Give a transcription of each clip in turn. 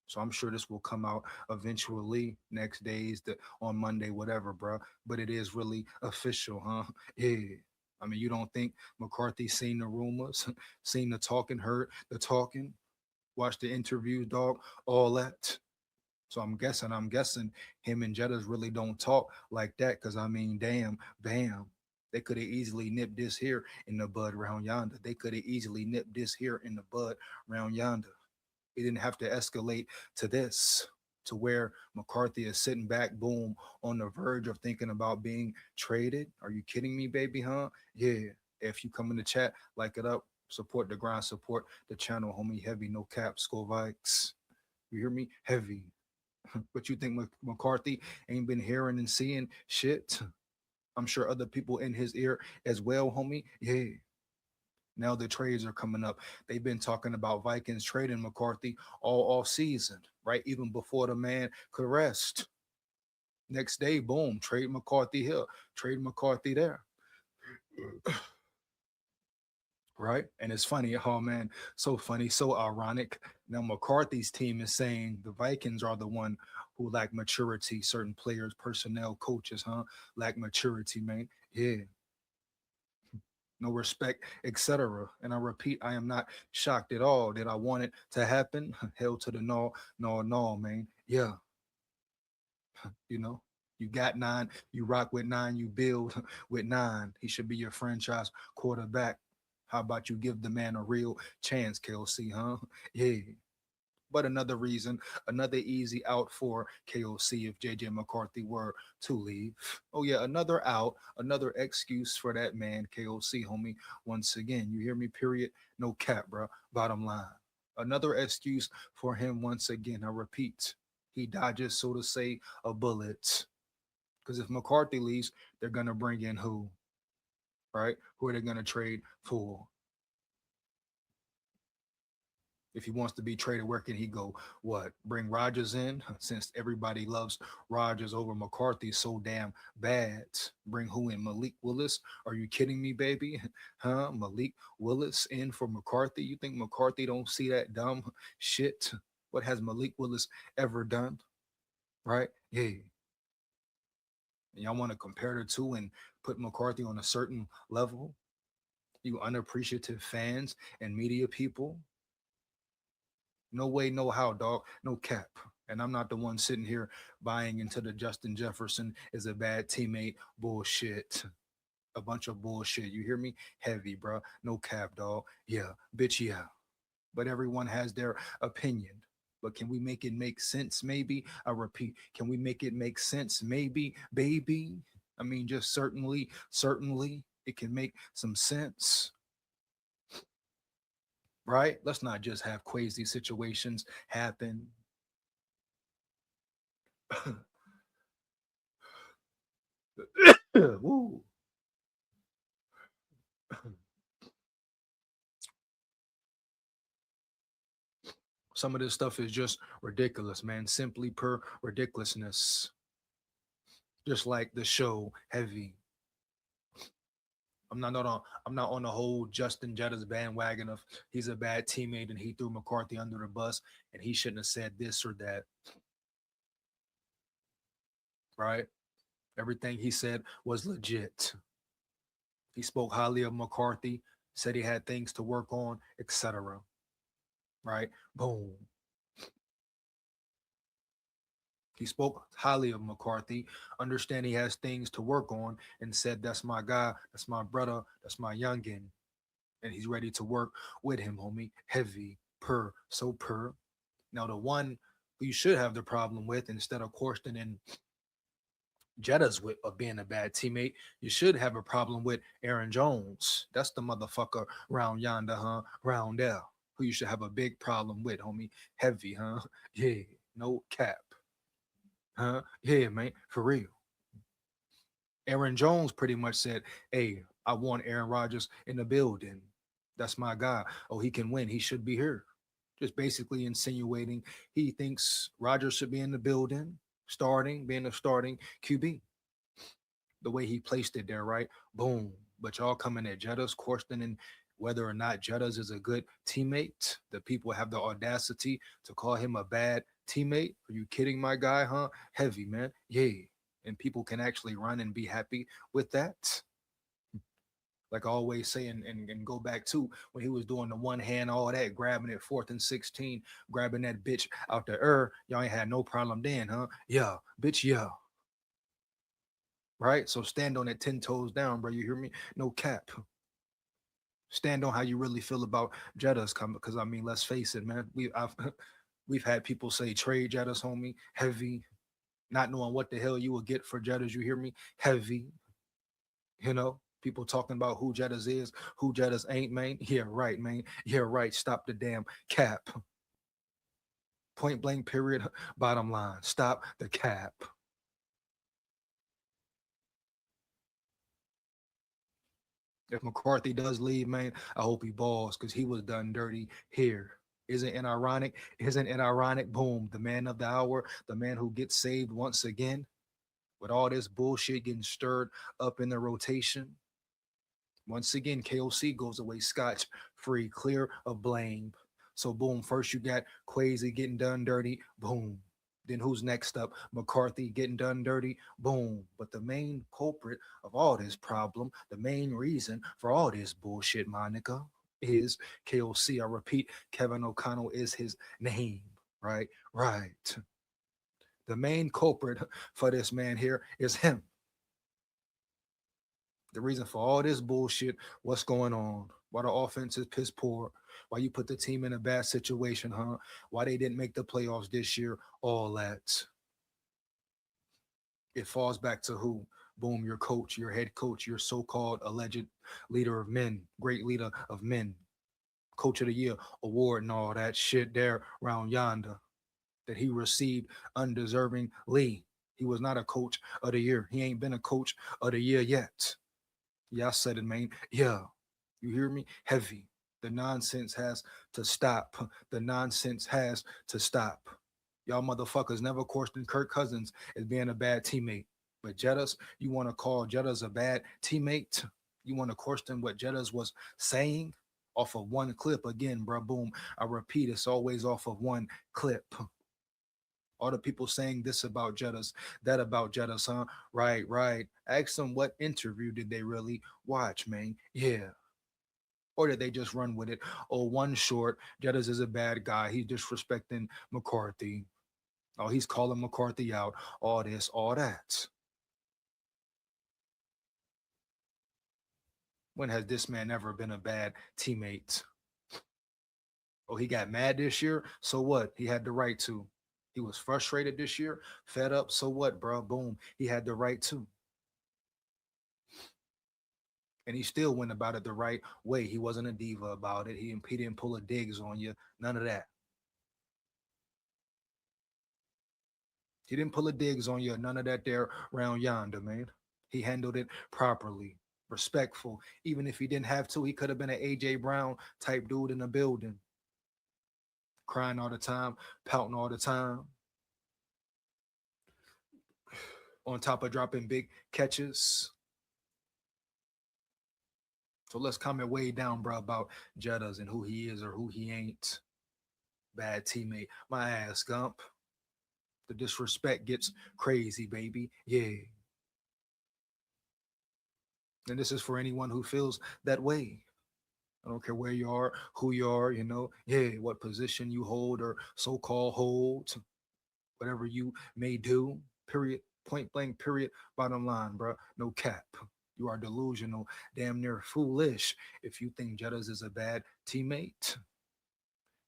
So I'm sure this will come out eventually next days, on Monday, whatever, bro. But it is really official, huh? Yeah. I mean, you don't think McCarthy seen the rumors, seen the talking, heard the talking, watched the interviews, dog, all that. So I'm guessing him and Jettas really don't talk like that. Cause I mean, damn, bam. They could have easily nipped this here in the bud round yonder. They could have easily nipped this here in the bud round yonder. It didn't have to escalate to this, to where McCarthy is sitting back, boom, on the verge of thinking about being traded. Are you kidding me, baby? Huh? Yeah. If you come in the chat, like it up, support the grind, support the channel, homie. Heavy, no cap, SKOL Vikes. You hear me? Heavy. But you think McCarthy ain't been hearing and seeing shit? I'm sure other people in his ear as well, homie. Yeah. Now the trades are coming up. They've been talking about Vikings trading McCarthy all off season, right? Even before the man could rest. Next day, boom, trade McCarthy here, trade McCarthy there, right? And it's funny, oh man, so funny, so ironic. Now McCarthy's team is saying the Vikings are the one who lack maturity. Certain players, personnel, coaches, huh, lack maturity, man. Yeah, no respect, etc. And I repeat, I am not shocked at all. Did I want it to happen? Hell to the no, no, no, man. Yeah, you know. You got nine, you rock with nine, you build with nine. He should be your franchise quarterback. How about you give the man a real chance, KOC, huh? Yeah. But another reason, another easy out for KOC if JJ McCarthy were to leave. Oh, yeah, another out, another excuse for that man, KOC, homie. Once again, you hear me? Period. No cap, bro. Bottom line. Another excuse for him, once again. I repeat, he dodges, so to say, a bullet. Because if McCarthy leaves, they're going to bring in who, right? Who are they going to trade for? If he wants to be traded, where can he go? What? Bring Rodgers in? Since everybody loves Rodgers over McCarthy so damn bad. Bring who in? Malik Willis? Are you kidding me, baby? Huh? Malik Willis in for McCarthy? You think McCarthy don't see that dumb shit? What has Malik Willis ever done? Right? Yeah. And y'all want to compare the two and put McCarthy on a certain level? You unappreciative fans and media people? No way, no how, dog. No cap. And I'm not the one sitting here buying into the Justin Jefferson is a bad teammate bullshit. A bunch of bullshit. You hear me? Heavy, bro. No cap, dog. Yeah, bitch, yeah. But everyone has their opinion. But can we make it make sense? Maybe. I repeat, can we make it make sense? Maybe, baby. I mean, just certainly, it can make some sense, right? Let's not just have crazy situations happen. Woo. Some of this stuff is just ridiculous, man. Simply per ridiculousness. Just like the show Heavy. I'm not on the whole Justin Jetta's bandwagon of he's a bad teammate and he threw McCarthy under the bus and he shouldn't have said this or that, right? Everything he said was legit. He spoke highly of McCarthy, said he had things to work on, etc. Right? Boom. He spoke highly of McCarthy, understand he has things to work on, and said, that's my guy, that's my brother, that's my youngin. And he's ready to work with him, homie. Heavy, per, so per. Now, the one who you should have the problem with, instead of questioning Jetta's with of being a bad teammate, you should have a problem with Aaron Jones. That's the motherfucker round yonder, huh? Round there. Who you should have a big problem with, homie. Heavy, huh? Yeah, no cap. Huh? Yeah, man, for real. Aaron Jones pretty much said, hey, I want Aaron Rodgers in the building. That's my guy. Oh, he can win. He should be here. Just basically insinuating he thinks Rodgers should be in the building, starting, being a starting QB. The way he placed it there, right? Boom. But y'all coming at Jetta's questioning. whether or not Jettas is a good teammate. The people have the audacity to call him a bad teammate. Are you kidding, my guy? Huh? Heavy, man. Yeah. And people can actually run and be happy with that. Like I always say, and go back to when he was doing the one hand, all that, grabbing it 4th and 16, grabbing that bitch out the y'all ain't had no problem then, huh? Yeah, bitch, yeah. Right? So stand on that 10 toes down, bro. You hear me? No cap. Stand on how you really feel about Jettas coming. Because I mean, let's face it, man. We've had people say trade Jettas, homie, heavy, not knowing what the hell you will get for Jettas. You hear me? Heavy. People talking about who Jettas is, who Jettas ain't, man. Yeah, right, man. Yeah, right. Stop the damn cap. Point blank, period. Bottom line. Stop the cap. If McCarthy does leave, man, I hope he balls because he was done dirty here. Isn't it ironic? Isn't it ironic? Boom. The man of the hour, the man who gets saved once again with all this bullshit getting stirred up in the rotation. Once again, KOC goes away scotch free, clear of blame. So boom, first you got Quasi getting done dirty, boom. Then who's next up? McCarthy getting done dirty, boom. But the main culprit of all this problem, the main reason for all this bullshit, Monica, is KOC. I repeat, Kevin O'Connell is his name, right? Right. The main culprit for this man here is him. The reason for all this bullshit, what's going on, why the offense is piss poor, why you put the team in a bad situation, huh? Why they didn't make the playoffs this year, all that. It falls back to who? Boom, your coach, your head coach, your so called alleged leader of men, great leader of men, coach of the year award, and all that shit there around yonder that he received undeservingly. He was not a coach of the year. He ain't been a coach of the year yet. Yeah, I said it, man. Yeah. You hear me? Heavy. The nonsense has to stop. The nonsense has to stop. Y'all motherfuckers never questioned Kirk Cousins as being a bad teammate. But Jettas, you want to call Jettas a bad teammate? You want to question what Jettas was saying off of one clip again, bro? Boom. I repeat, it's always off of one clip. All the people saying this about Jettas, that about Jettas, huh? Right, right. Ask them what interview did they really watch, man? Yeah. Or did they just run with it? Oh, one short, Jettas is a bad guy. He's disrespecting McCarthy. Oh, he's calling McCarthy out. All this, all that. When has this man ever been a bad teammate? Oh, he got mad this year. So what? He had the right to. He was frustrated this year, fed up. So what, bro? Boom. He had the right to. And he still went about it the right way. He wasn't a diva about it. He didn't pull a digs on you. None of that. He didn't pull a digs on you. None of that there round yonder, man. He handled it properly, respectful. Even if he didn't have to, he could have been an AJ Brown type dude in the building, crying all the time, pouting all the time, on top of dropping big catches. So let's comment way down, bro, about Jettas and who he is or who he ain't. Bad teammate. My ass, Gump. The disrespect gets crazy, baby. Yeah. And this is for anyone who feels that way. I don't care where you are, who you are, yeah, what position you hold or so called hold, whatever you may do, period, point blank, period, bottom line, bro. No cap. You are delusional, damn near foolish if you think Jettas is a bad teammate.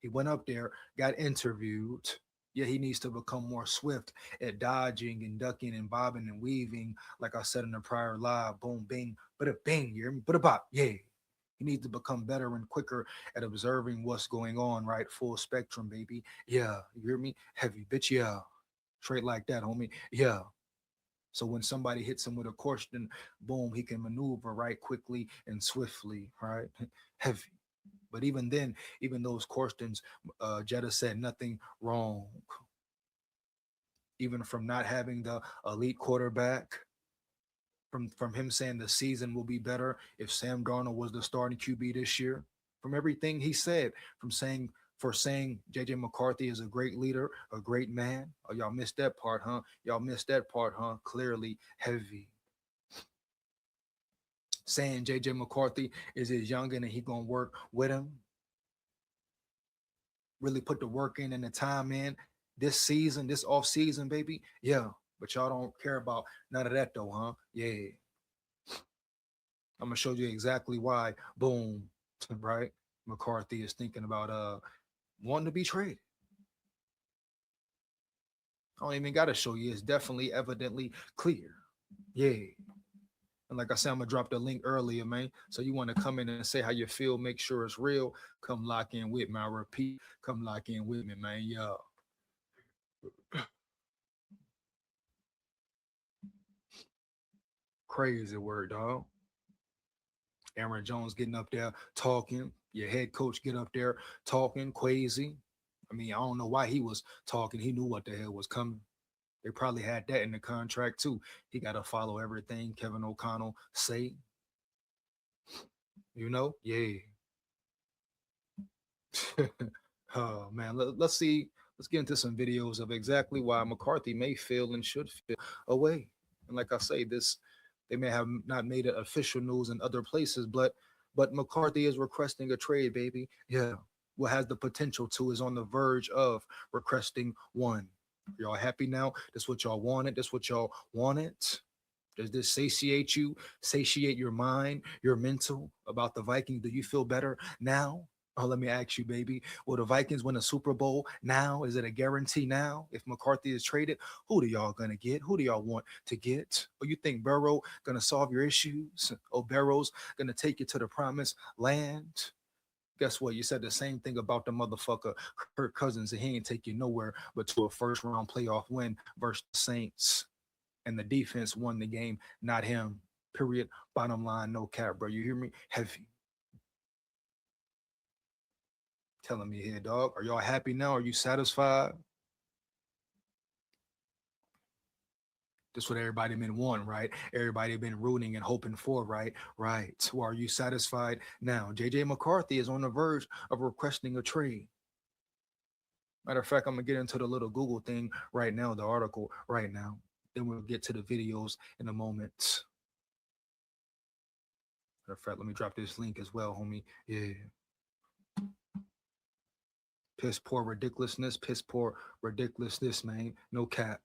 He went up there, got interviewed. Yeah, he needs to become more swift at dodging and ducking and bobbing and weaving. Like I said in the prior live, boom, bing, but a bing, you hear me? But a bop, yeah. He needs to become better and quicker at observing what's going on, right? Full spectrum, baby. Yeah, you hear me? Heavy, bitch, yeah. Straight like that, homie. Yeah. So when somebody hits him with a question, boom, he can maneuver right quickly and swiftly, right? Heavy. But even then, even those questions, Jetta said nothing wrong. Even from not having the elite quarterback, From him saying the season will be better if Sam Darnold was the starting QB this year. From everything he said, from saying for saying JJ McCarthy is a great leader, a great man. Oh, y'all missed that part, huh? Y'all missed that part, huh? Clearly heavy. Saying JJ McCarthy is his youngin and he gonna work with him. Really put the work in and the time in this season, this off season, baby. Yeah, but y'all don't care about none of that though, huh? Yeah, I'm gonna show you exactly why. Boom, right? McCarthy is thinking about wanting to be traded. I don't even gotta show you. It's definitely evidently clear. Yeah. And like I said, I'm gonna drop the link earlier, man. So you want to come in and say how you feel, make sure it's real. Come lock in with me. I repeat, come lock in with me, man. Yeah. Crazy word, dog. Aaron Jones getting up there talking. Your head coach get up there talking crazy. I mean, I don't know why he was talking. He knew what the hell was coming. They probably had that in the contract too. He got to follow everything Kevin O'Connell say. You know, yeah. Oh man, let's see. Let's get into some videos of exactly why McCarthy may feel and should feel away. And like I say, this they may have not made it official news in other places, but McCarthy is requesting a trade, baby. Yeah, what has the potential to is on the verge of requesting one. Y'all happy now? This what y'all wanted. This what y'all wanted. Does this satiate you? Satiate your mind, your mental about the Vikings? Do you feel better now? Oh, let me ask you, baby. Will the Vikings win a Super Bowl now? Is it a guarantee now? If McCarthy is traded, who do y'all gonna get? Who do y'all want to get? Or you think Burrow gonna solve your issues? Or Burrow's gonna take you to the promised land? Guess what? You said the same thing about the motherfucker Kirk Cousins, and he ain't take you nowhere but to a first round playoff win versus the Saints. And the defense won the game, not him. Period. Bottom line, no cap, bro. You hear me? Heavy. Telling me here, dog. Are y'all happy now? Are you satisfied? This what everybody been wanting, right? Everybody been rooting and hoping for, right? Right. So are you satisfied now? JJ McCarthy is on the verge of requesting a trade. Matter of fact, I'm gonna get into the little Google thing right now, the article right now. Then we'll get to the videos in a moment. Matter of fact, let me drop this link as well, homie. Yeah. Piss poor ridiculousness, piss poor ridiculousness, man. No cap.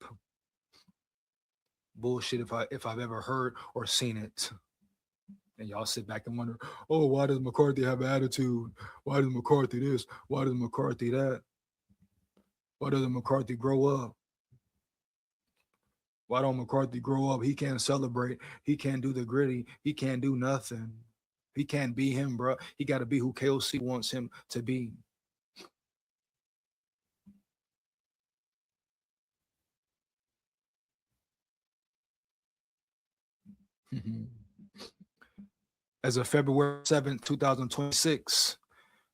Bullshit if I've ever heard or seen it. And y'all sit back and wonder, oh, why does McCarthy have attitude? Why does McCarthy this? Why does McCarthy that? Why doesn't McCarthy grow up? Why don't McCarthy grow up? He can't celebrate. He can't do the gritty. He can't do nothing. He can't be him, bro. He got to be who KOC wants him to be. As of February 7th, 2026,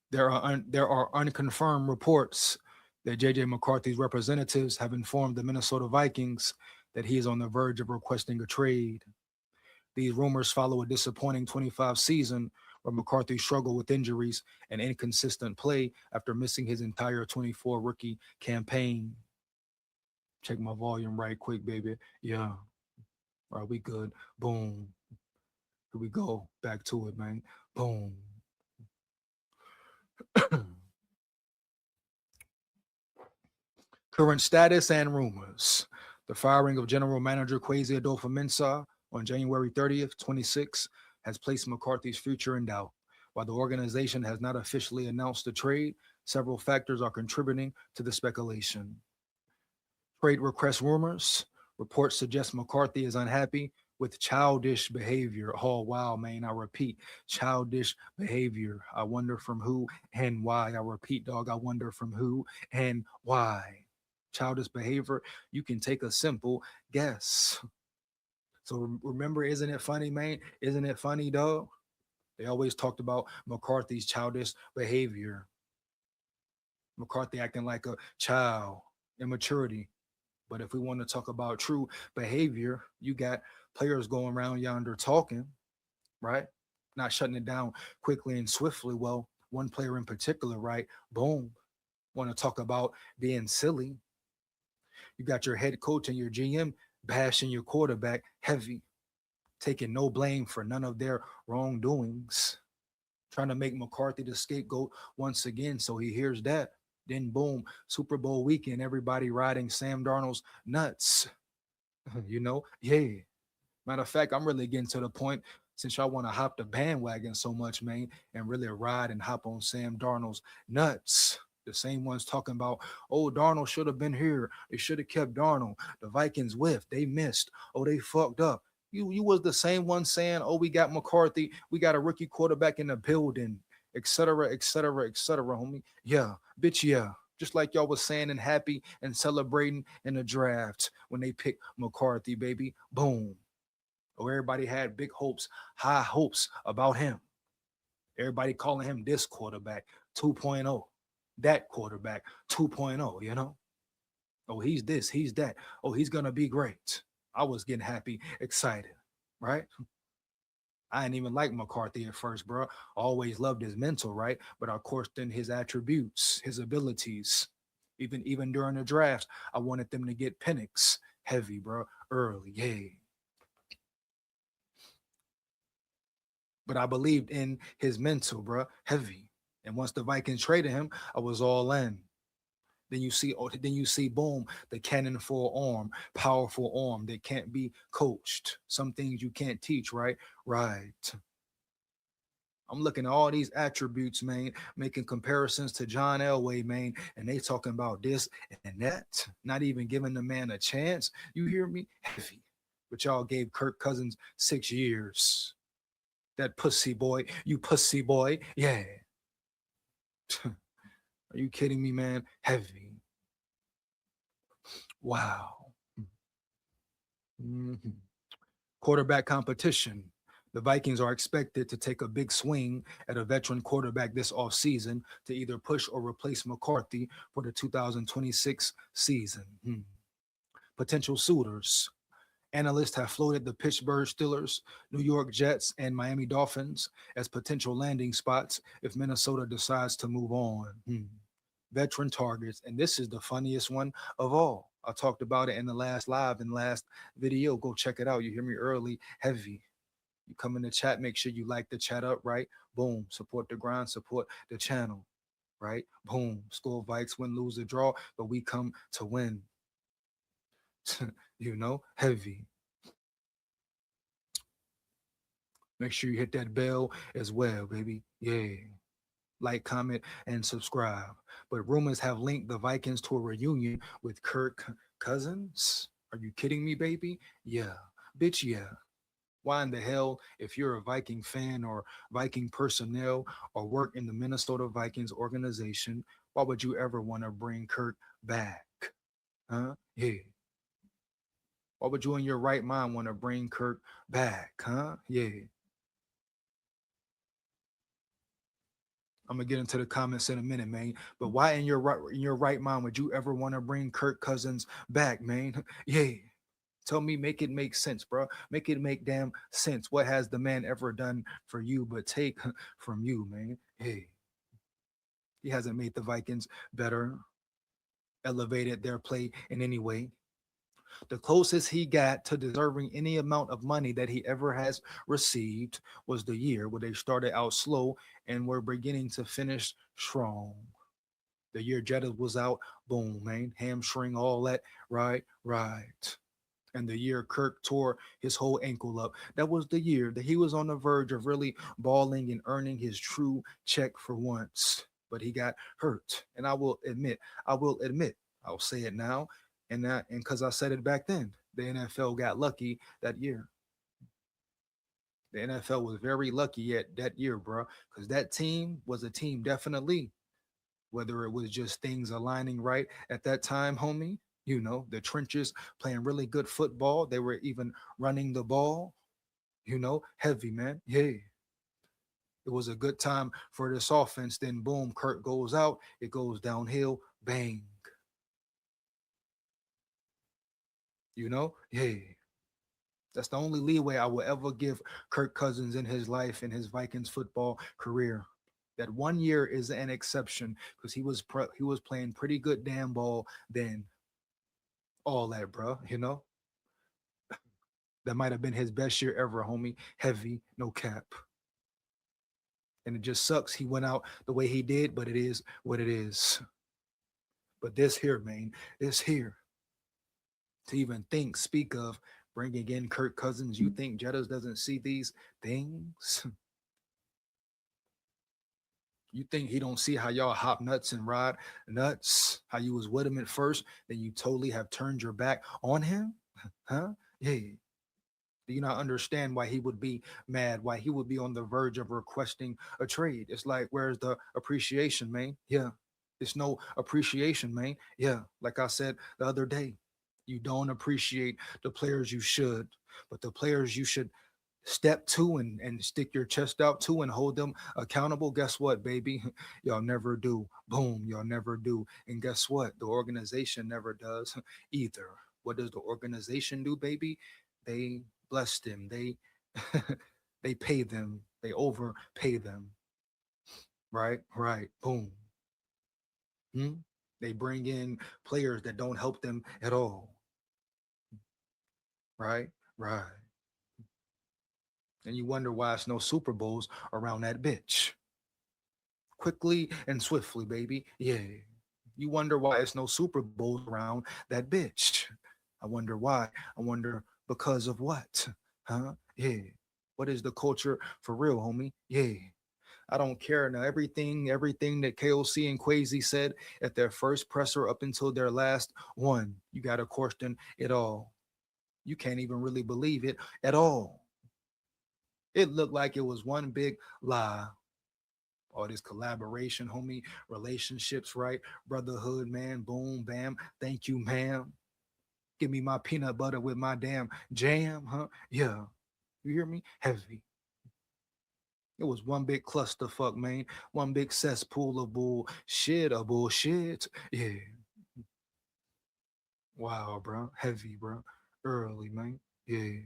there are unconfirmed reports that JJ McCarthy's representatives have informed the Minnesota Vikings that he is on the verge of requesting a trade. These rumors follow a disappointing 25 season where McCarthy struggled with injuries and inconsistent play after missing his entire 24 rookie campaign. Check my volume right quick, baby. Yeah. All right, we good. Boom. Here we go. Back to it, man. Boom. Current status and rumors. The firing of General Manager Kwesi Adolfo-Mensah on January 30th, 26, has placed McCarthy's future in doubt. While the organization has not officially announced the trade, several factors are contributing to the speculation. Trade request rumors. Reports suggest McCarthy is unhappy with childish behavior. Oh, wow, man. I repeat, childish behavior. I wonder from who and why. I repeat, dog, I wonder from who and why. Childish behavior, you can take a simple guess. So remember, isn't it funny, man? Isn't it funny, dog? They always talked about McCarthy's childish behavior. McCarthy acting like a child, immaturity. But if we want to talk about true behavior, you got players going around yonder talking, right? Not shutting it down quickly and swiftly. Well, one player in particular, right? Boom. Want to talk about being silly. You got your head coach and your GM bashing your quarterback heavy, taking no blame for none of their wrongdoings, trying to make McCarthy the scapegoat once again. So he hears that. Then boom, Super Bowl weekend, everybody riding Sam Darnold's nuts. Yeah. Matter of fact, I'm really getting to the point since y'all want to hop the bandwagon so much, man, and really ride and hop on Sam Darnold's nuts. The same ones talking about, oh, Darnold should have been here. They should have kept Darnold. The Vikings whiffed. They missed. Oh, they fucked up. You was the same one saying, oh, we got McCarthy. We got a rookie quarterback in the building, et cetera, et cetera, et cetera, homie. Yeah, bitch, yeah. Just like y'all was saying and happy and celebrating in the draft when they picked McCarthy, baby. Boom. Oh, everybody had big hopes, high hopes about him. Everybody calling him this quarterback 2.0, that quarterback 2.0. Oh, he's this, he's that. Oh, he's going to be great. I was getting happy, excited, right? I didn't even like McCarthy at first, bro. Always loved his mental, right? But of course, then his attributes, his abilities. Even during the draft, I wanted them to get Penix heavy, bro, early. Yeah. But I believed in his mental, bro, heavy. And once the Vikings traded him, I was all in. Then you see, boom, the cannon for arm, powerful arm that can't be coached. Some things you can't teach, right? Right. I'm looking at all these attributes, man, making comparisons to John Elway, man, and they talking about this and that, not even giving the man a chance. You hear me? Heavy. But y'all gave Kirk Cousins 6 years. That pussy boy, you pussy boy. Yeah. Are you kidding me, man? Heavy. Wow. Mhm. Quarterback competition. The Vikings are expected to take a big swing at a veteran quarterback this offseason to either push or replace McCarthy for the 2026 season. Potential suitors. Analysts have floated the Pittsburgh Steelers, New York Jets, and Miami Dolphins as potential landing spots if Minnesota decides to move on. Veteran targets, and this is the funniest one of all. I talked about it in the last live and last video. Go check it out. You hear me early, heavy. You come in the chat, make sure you like the chat up, right? Boom. Support the grind, support the channel, right? Boom. Score Vikes, win, lose, or draw, but we come to win. Heavy. Make sure you hit that bell as well, baby. Yeah. Like, comment, and subscribe. But rumors have linked the Vikings to a reunion with Kirk Cousins. Are you kidding me, baby? Yeah. Bitch, yeah. Why in the hell, if you're a Viking fan or Viking personnel or work in the Minnesota Vikings organization, why would you ever want to bring Kirk back? Huh? Yeah. Why would you in your right mind want to bring Kirk back? Huh? Yeah. I'm gonna get into the comments in a minute, man. But why in your right mind would you ever want to bring Kirk Cousins back, man? Yeah. Tell me, make it make sense, bro. Make it make damn sense. What has the man ever done for you but take from you, man? Hey, he hasn't made the Vikings better, elevated their play in any way. The closest he got to deserving any amount of money that he ever has received was the year where they started out slow and were beginning to finish strong. The year Jetta was out, boom, man, hamstring, all that, right, right. And the year Kirk tore his whole ankle up, that was the year that he was on the verge of really balling and earning his true check for once. But he got hurt. And I'll say it now, and because I said it back then, the NFL got lucky that year. The NFL was very lucky at that year, bro, because that team was a team definitely, whether it was just things aligning right at that time, homie. The trenches playing really good football. They were even running the ball, heavy, man. Yeah. It was a good time for this offense. Then, boom, Kirk goes out. It goes downhill. Bang. You know? Yeah. That's the only leeway I will ever give Kirk Cousins in his life, in his Vikings football career. That 1 year is an exception because he was playing pretty good damn ball then. All that, bro. You know that might have been his best year ever, homie. Heavy, no cap. And it just sucks he went out the way he did, but it is what it is. But this here, man, this here to even think, speak of bringing in Kirk Cousins. You think Jettas doesn't see these things? You think he don't see how y'all hop nuts and ride nuts? How you was with him at first, then you totally have turned your back on him? Huh? Yeah. Do you not understand why he would be mad? Why he would be on the verge of requesting a trade? It's like, where's the appreciation, man? Yeah. It's no appreciation, man. Yeah. Like I said the other day, you don't appreciate the players you should, but the players you should step to and stick your chest out to and hold them accountable. Guess what, baby? Y'all never do. Boom, y'all never do. And guess what? The organization never does either. What does the organization do, baby? They bless them. They they pay them. They overpay them. Right? Right. Boom. Hmm? They bring in players that don't help them at all. Right? Right. And you wonder why it's no Super Bowls around that bitch. Quickly and swiftly, baby. Yeah. You wonder why it's no Super Bowls around that bitch. I wonder why. I wonder because of what? Huh? Yeah. What is the culture for real, homie? Yeah. I don't care now. Everything that KOC and Quasi said at their first presser up until their last one, you got to question it all. You can't even really believe it at all. It looked like it was one big lie. All this collaboration, homie, relationships, right? Brotherhood, man. Boom, bam. Thank you, ma'am. Give me my peanut butter with my damn jam, huh? Yeah. You hear me? Heavy. It was one big clusterfuck, man. One big cesspool of bullshit, of bullshit. Yeah. Wow, bro. Heavy, bro. Early, man. Yeah.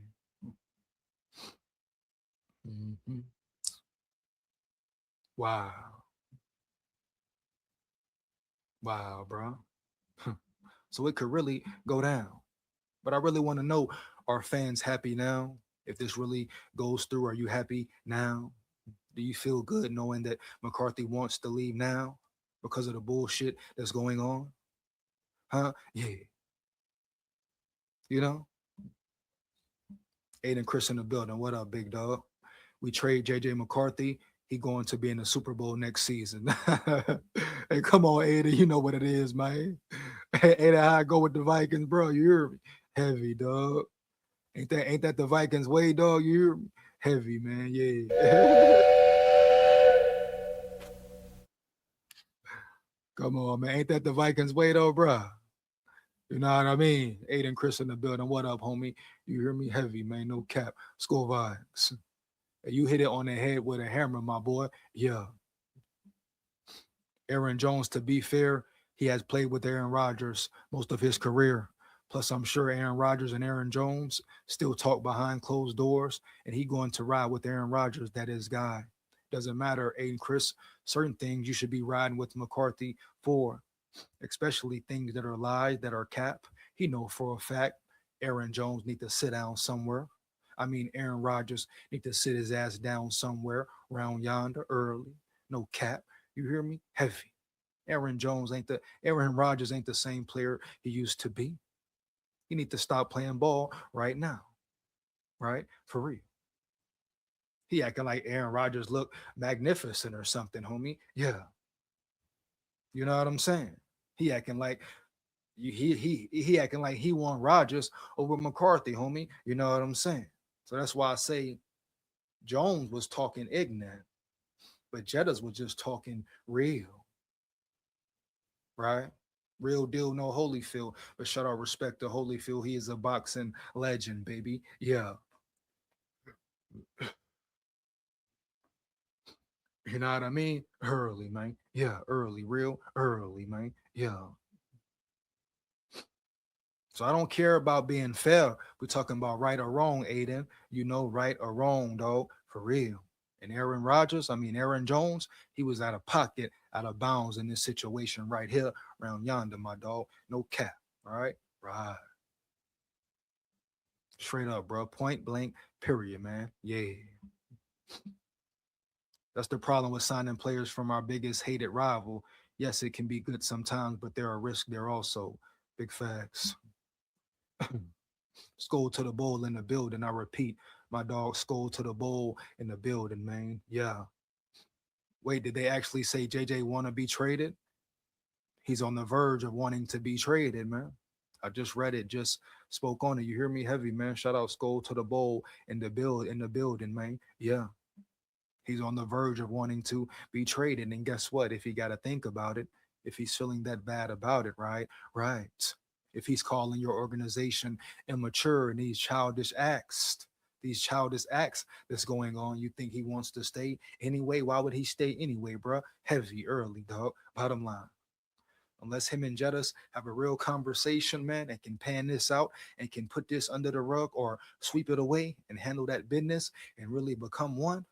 Hmm. Wow. Wow, bro. So it could really go down. But I really want to know, are fans happy now? If this really goes through, are you happy now? Do you feel good knowing that McCarthy wants to leave now because of the bullshit that's going on? Huh? Yeah. You know? Aiden Chris in the building. What up, big dog? We trade JJ McCarthy. He going to be in the Super Bowl next season. Hey, come on, Aiden. You know what it is, man. Aiden, how I go with the Vikings, bro. You hear me? Heavy, dog. Ain't that the Vikings way, dog? You hear me? Heavy, man. Yeah. Come on, man. Ain't that the Vikings way though, bruh? You know what I mean? Aiden Chris in the building. What up, homie? You hear me? Heavy, man. No cap. School vibes. You hit it on the head with a hammer, my boy. Yeah. Aaron Jones, to be fair, he has played with Aaron Rodgers most of his career. Plus, I'm sure Aaron Rodgers and Aaron Jones still talk behind closed doors, and he going to ride with Aaron Rodgers. That is guy. Doesn't matter, Aiden Chris. Certain things you should be riding with McCarthy for, especially things that are lies, that are cap. He know for a fact Aaron Jones need to sit down somewhere. I mean, Aaron Rodgers need to sit his ass down somewhere around yonder early. No cap. You hear me? Heavy. Aaron Rodgers ain't the same player he used to be. He need to stop playing ball right now. Right? For real. He acting like Aaron Rodgers look magnificent or something, homie. Yeah. You know what I'm saying? He acting like he acting like he won Rodgers over McCarthy, homie. You know what I'm saying? So that's why I say Jones was talking ignorant, but Jettas was just talking real, right? Real deal, no Holyfield. But shout out respect to Holyfield. He is a boxing legend, baby. Yeah. You know what I mean? Early, man. Yeah, early, real early, man. Yeah. So I don't care about being fair. We're talking about right or wrong, Aiden. You know, right or wrong, dog, for real. And Aaron Jones, he was out of pocket, out of bounds in this situation right here, around yonder, my dog. No cap. All right? Right. Straight up, bro. Point blank, period, man. Yeah. That's the problem with signing players from our biggest hated rival. Yes, it can be good sometimes, but there are risks there also. Big facts. Skull to the bowl in the building. I repeat, my dog skull to the bowl in the building, man. Yeah. Wait, did they actually say JJ want to be traded? He's on the verge of wanting to be traded, man. I just read it, just spoke on it. You hear me heavy, man. Shout out skull to the bowl in the building, man. Yeah. He's on the verge of wanting to be traded. And guess what? If he got to think about it, if he's feeling that bad about it, right? Right. If he's calling your organization immature and these childish acts that's going on, you think he wants to stay anyway? Why would he stay anyway, bro? Heavy early, dog. Bottom line. Unless him and Jettis have a real conversation, man, and can pan this out and can put this under the rug or sweep it away and handle that business and really become one,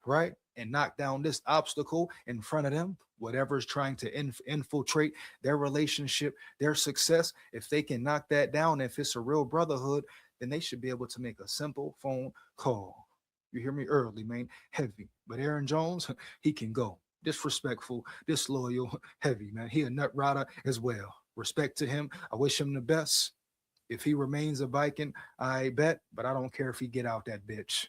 right? And knock down this obstacle in front of them, whatever's trying to infiltrate their relationship, their success. If they can knock that down, if it's a real brotherhood, then they should be able to make a simple phone call. You hear me early, man? Heavy. But Aaron Jones, he can go. Disrespectful, disloyal, heavy, man. He a nut rider as well. Respect to him. I wish him the best. If he remains a Viking, I bet, but I don't care if he get out that bitch.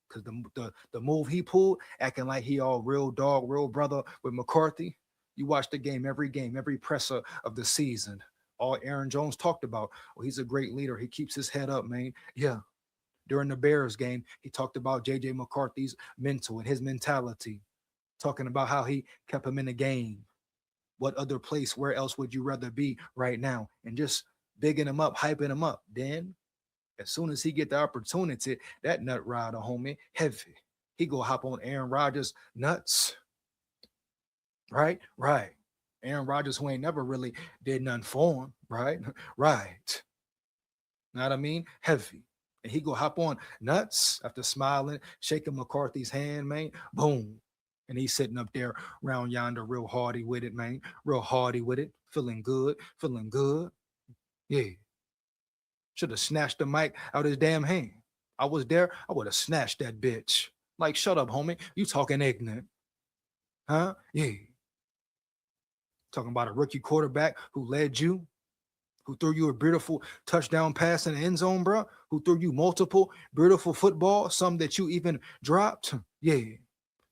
Cause the move he pulled, acting like he all real dog, real brother with McCarthy. You watch the game, every presser of the season. All Aaron Jones talked about. Well, he's a great leader. He keeps his head up, man. Yeah. During the Bears game, he talked about JJ McCarthy's mental and his mentality, talking about how he kept him in the game. What other place, where else would you rather be right now? And just bigging him up, hyping him up. Then as soon as he get the opportunity, that nut rider, homie, heavy. He go hop on Aaron Rodgers nuts. Right? Right. Aaron Rodgers, who ain't never really did nothing for him, right? Right. Know what I mean? Heavy. And he go hop on nuts after smiling, shaking McCarthy's hand, man. Boom. And he's sitting up there round yonder, real hardy with it, man. Real hardy with it. Feeling good. Feeling good. Yeah. Should have snatched the mic out his damn hand. I was there, I would have snatched that bitch. Like, shut up, homie. You talking ignorant. Huh? Yeah. Talking about a rookie quarterback who led you, who threw you a beautiful touchdown pass in the end zone, bro, who threw you multiple beautiful football, some that you even dropped. Yeah.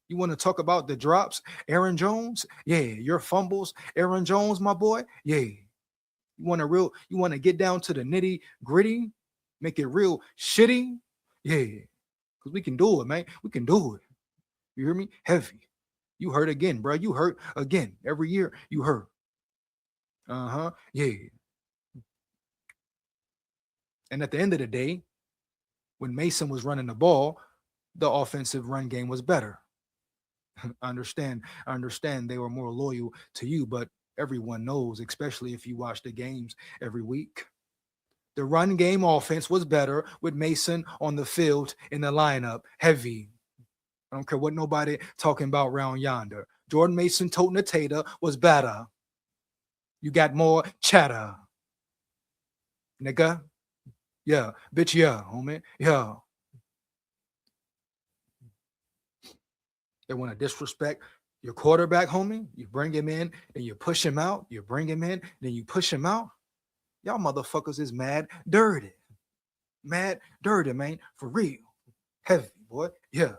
You want to talk about the drops, Aaron Jones? Yeah. Your fumbles, Aaron Jones, my boy? Yeah. You want to get down to the nitty gritty, make it real shitty? Yeah. Because we can do it, man. We can do it. You hear me? Heavy. You hurt again, bro. You hurt again. Every year you hurt. Uh-huh. Yeah. And at the end of the day, when Mason was running the ball, the offensive run game was better. I understand they were more loyal to you, but everyone knows, especially if you watch the games every week. The run game offense was better with Mason on the field in the lineup. Heavy. I don't care what nobody talking about round yonder. Jordan Mason toting the tater was better. You got more chatter. Nigga. Yeah. Bitch, yeah, homie. Yeah. They want to disrespect your quarterback, homie. You bring him in, then you push him out. You bring him in, then you push him out. Y'all motherfuckers is mad dirty. Mad dirty, man. For real. Heavy, boy. Yeah.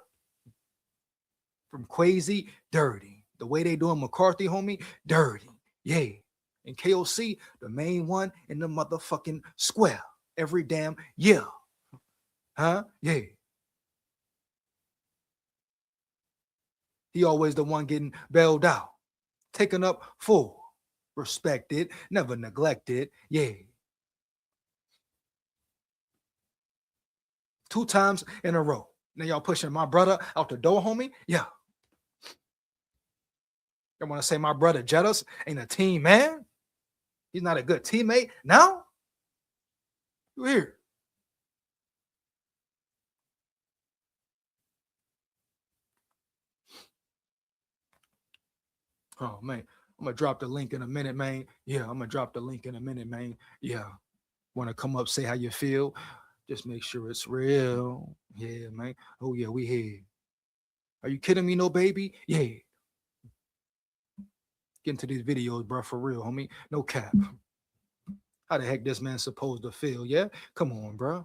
From crazy, dirty. The way they doing McCarthy, homie, dirty. Yeah. And KOC, the main one in the motherfucking square. Every damn year. Huh? Yeah. He always the one getting bailed out. Taken up full. Respected. Never neglected. Yeah. 2 times in a row. Now y'all pushing my brother out the door, homie? Yeah. You want to say my brother Jettis ain't a team man? He's not a good teammate now? You here? Oh man, I'm gonna drop the link in a minute, man. Yeah, I'm gonna drop the link in a minute, man. Yeah, want to come up, say how you feel? Just make sure it's real. Yeah, man. Oh yeah, we here. Are you kidding me, no baby? Yeah. Get into these videos, bro, for real, homie. No cap. How the heck this man supposed to feel? Yeah, come on, bro.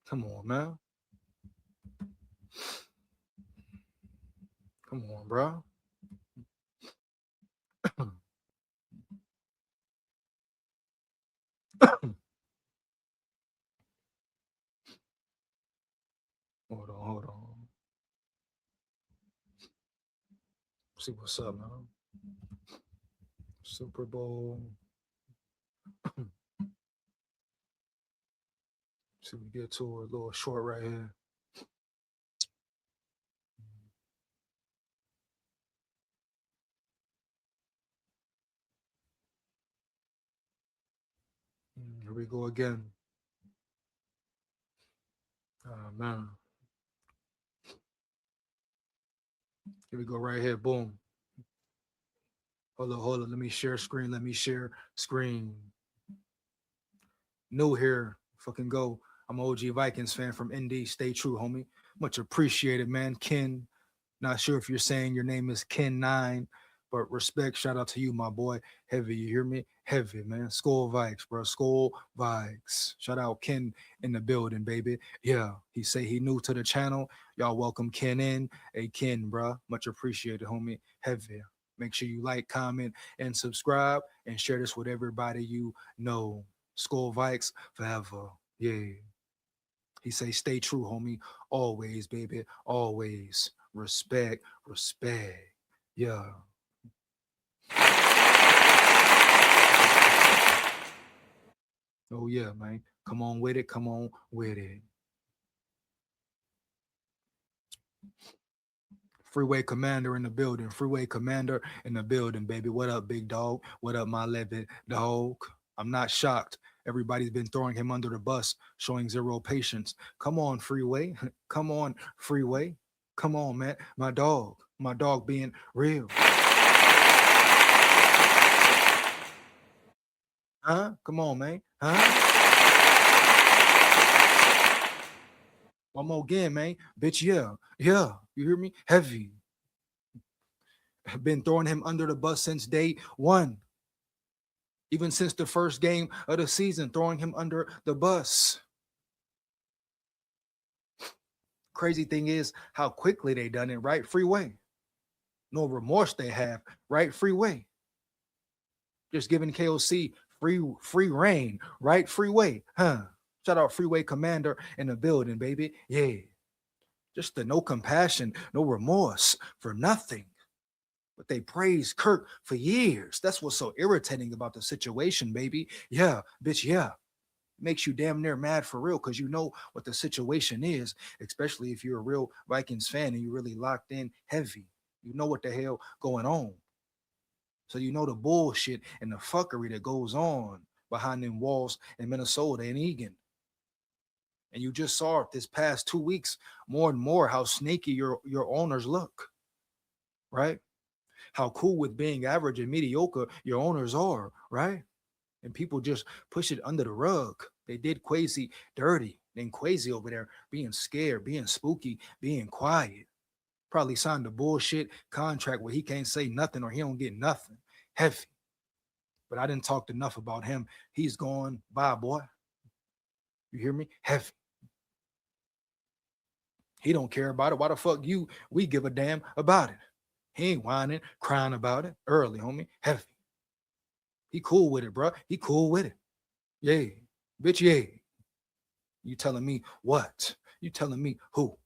Come on, man. Come on, bro. Hold on, hold on. See what's up, man. Super Bowl. See, we get to a little short right here. Here we go again. Oh, man. Here we go right here. Boom. Hold on, hold on. Let me share screen. Let me share screen. New here. Fucking go. I'm an OG Vikings fan from Indy. Stay true, homie. Much appreciated, man. Ken. Not sure if you're saying your name is Ken9, but respect. Shout out to you, my boy. Heavy, you hear me? Heavy, man. SKOL VIKES, bro. SKOL VIKES. Shout out Ken in the building, baby. Yeah, he say he new to the channel. Y'all welcome Ken in. Hey, Ken, bro. Much appreciated, homie. Heavy. Make sure you like, comment, and subscribe, and share this with everybody you know. SKOL VIKES forever. Yeah. He say, stay true, homie. Always, baby. Always. Respect, respect. Yeah. Oh, yeah, man. Come on with it. Come on with it. Freeway Commander in the building. Freeway Commander in the building, baby. What up, big dog? What up, my levy dog? I'm not shocked. Everybody's been throwing him under the bus, showing zero patience. Come on, Freeway. Come on, Freeway. Come on, man. My dog. My dog being real. Huh? Come on, man. Huh? One more again, man. Bitch, yeah. Yeah. You hear me? Heavy. Been throwing him under the bus since day one. Even since the first game of the season, throwing him under the bus. Crazy thing is how quickly they done it, right? Freeway. No remorse they have, right? Freeway. Just giving KOC free reign, right? Freeway, huh? Shout out Freeway Commander in the building, baby. Yeah. Just the no compassion, no remorse for nothing. But they praised Kirk for years. That's what's so irritating about the situation, baby. Yeah, bitch, yeah. Makes you damn near mad for real because you know what the situation is, especially if you're a real Vikings fan and you really locked in heavy. You know what the hell going on. So you know the bullshit and the fuckery that goes on behind them walls in Minnesota and Egan. And you just saw it this past 2 weeks more and more how snaky your owners look, right? How cool with being average and mediocre your owners are, right? And people just push it under the rug. They did Quasi dirty. Then Quasi over there being scared, being spooky, being quiet. Probably signed a bullshit contract where he can't say nothing or he don't get nothing. Heavy. But I didn't talk enough about him. He's gone. Bye, boy. You hear me? Heavy. He don't care about it. Why the fuck you? We give a damn about it. He ain't whining, crying about it early, homie. Heavy. He cool with it, bro. He cool with it. Yeah. Bitch, yeah. You telling me what? You telling me who?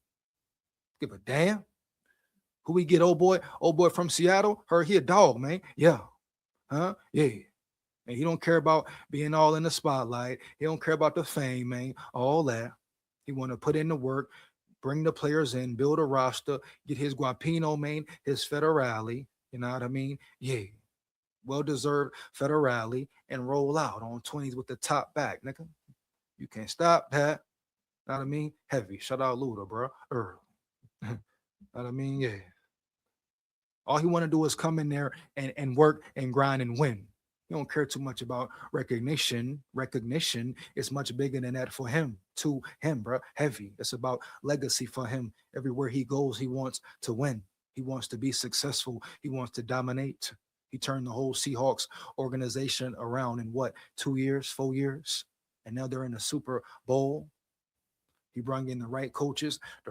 Give a damn? Who we get, old boy? Old boy from Seattle? Heard he a dog, man. Yeah. Huh? Yeah. And he don't care about being all in the spotlight. He don't care about the fame, man. All that. He want to put in the work, bring the players in, build a roster, get his Guapino, man, his Federale. You know what I mean? Yeah. well-deserved federale and roll out on 20s with the top back, nigga. You can't stop that. Know what I mean? Heavy. Shout out Luda, bro. Earl. Know what I mean? Yeah. All he want to do is come in there and work and grind and win. He don't care too much about recognition. Recognition is much bigger than that for him. To him, bro. Heavy. It's about legacy for him. Everywhere he goes, he wants to win. He wants to be successful. He wants to dominate. He turned the whole Seahawks organization around in what, 2 years, 4 years? And now they're in the Super Bowl. He brought in the right coaches, the